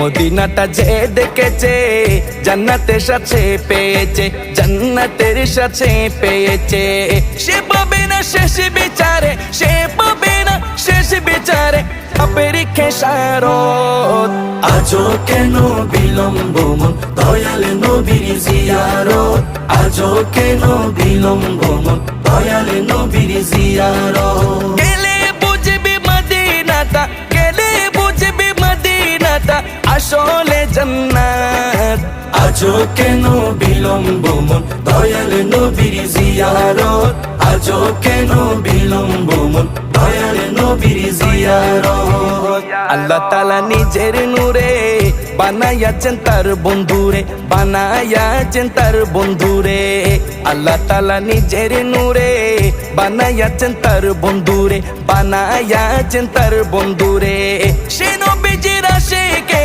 মদিনাটা যে দেখেছে জান্নাতের সাথে পেয়েছে, জান্নাতের সাথে পেয়েছে। সে পাবে না শেষ বিচারে, সে পাবে না শেষ বিচারে পাপের খেসারত। আজও কেন বিলম্ব মন দয়াল নবীর জিয়ারত, আজও কেন বিলম্ব মন দয়াল নবীর জিয়ারত। গেলে বুঝবি মদিনাটা, গেলে বুঝবি মদিনাটা আসলে জান্নাত। আজও কেন বিলম্ব মন দয়াল নবীর জিয়ারত, আজও কেন বিলম্ব মন দয়াল নবীর জিয়ারত। আল্লাহ তাআলা নিজের নূরে বানায়াছেন তার বন্ধুরে, বানায়াছেন তার বন্ধুরে। আল্লাহ তাআলা নিজের নূরে বানায়াছেন তার বন্ধুরে, বানায়াছেন তার বন্ধুরে। সে নবীজির আশিকেরা